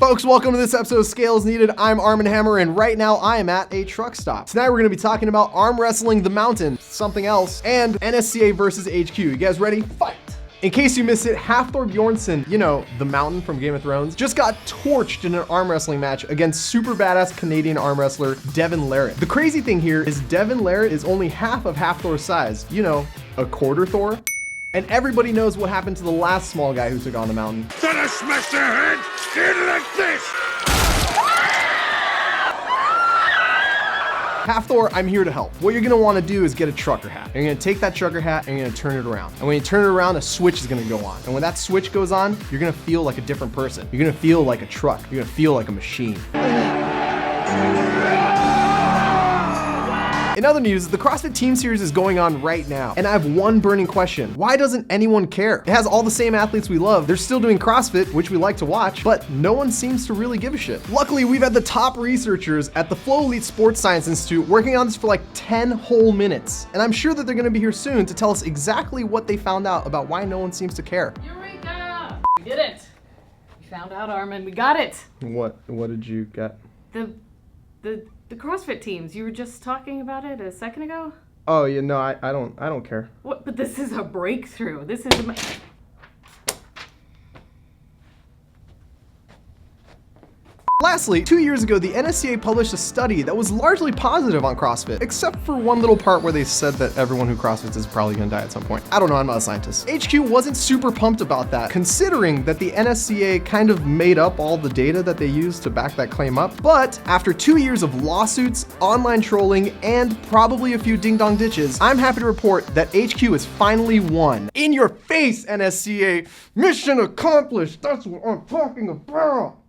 Folks, welcome to this episode of Scale is Needed. I'm Arm & Hammer, and right now I am at a truck stop. Tonight we're going to be talking about arm wrestling the mountain, something else, and NSCA versus HQ. You guys ready? Fight! In case you missed it, Hafthor Bjornsson, you know, the mountain from Game of Thrones, just got torched in an arm wrestling match against super badass Canadian arm wrestler Devin Larratt. The crazy thing here is Devin Larratt is only half of Hafthor's size, you know, a quarter Thor. And everybody knows what happened to the last small guy who took on the mountain. Gonna smash their head in like this! Hafthor, I'm here to help. What you're gonna wanna do is get a trucker hat. You're gonna take that trucker hat and you're gonna turn it around. And when you turn it around, a switch is gonna go on. And when that switch goes on, you're gonna feel like a different person. You're gonna feel like a truck. You're gonna feel like a machine. In other news, the CrossFit Team Series is going on right now, and I have one burning question. Why doesn't anyone care? It has all the same athletes we love. They're still doing CrossFit, which we like to watch, but no one seems to really give a shit. Luckily, we've had the top researchers at the Flow Elite Sports Science Institute working on this for like 10 whole minutes, and I'm sure that they're gonna be here soon to tell us exactly what they found out about why no one seems to care. Eureka! We did it! We found out, Armin. We got it! What did you get? The CrossFit teams. You were just talking about it a second ago? Oh, yeah, no, I don't care. What? But this is a breakthrough. This is a... Lastly, 2 years ago, the NSCA published a study that was largely positive on CrossFit, except for one little part where they said that everyone who CrossFits is probably gonna die at some point. I don't know, I'm not a scientist. HQ wasn't super pumped about that, considering that the NSCA kind of made up all the data that they used to back that claim up. But after 2 years of lawsuits, online trolling, and probably a few ding-dong ditches, I'm happy to report that HQ has finally won. In your face, NSCA! Mission accomplished! That's what I'm talking about!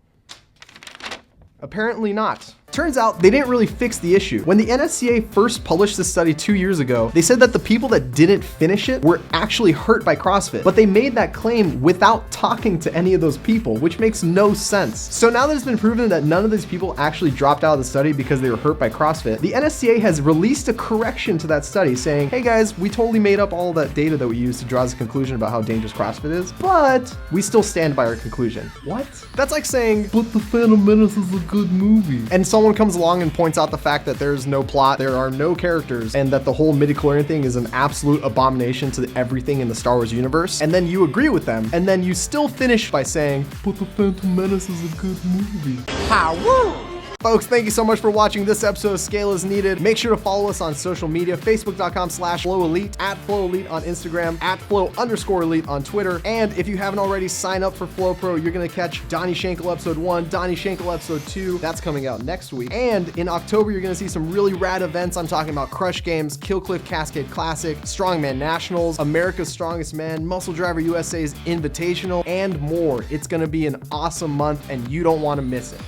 Apparently not. Turns out they didn't really fix the issue. When the NSCA first published this study 2 years ago, they said that the people that didn't finish it were actually hurt by CrossFit, but they made that claim without talking to any of those people, which makes no sense. So now that it's been proven that none of these people actually dropped out of the study because they were hurt by CrossFit, the NSCA has released a correction to that study saying, hey guys, we totally made up all that data that we used to draw this conclusion about how dangerous CrossFit is, but we still stand by our conclusion. What? That's like saying, but The Phantom Menace is a good movie. And someone comes along and points out the fact that there's no plot, there are no characters, and that the whole midichlorian thing is an absolute abomination to everything in the Star Wars universe, and then you agree with them, and then you still finish by saying, but The Phantom Menace is a good movie. How? Folks, thank you so much for watching this episode of Scale is Needed. Make sure to follow us on social media, facebook.com/FlowElite, @FlowElite on Instagram, @Flow_Elite on Twitter. And if you haven't already, sign up for Flow Pro. You're gonna catch Donnie Schenkel episode 1, Donnie Schenkel episode 2. That's coming out next week. And in October, you're gonna see some really rad events. I'm talking about Crush Games, Killcliff Cascade Classic, Strongman Nationals, America's Strongest Man, Muscle Driver USA's Invitational, and more. It's gonna be an awesome month and you don't wanna miss it.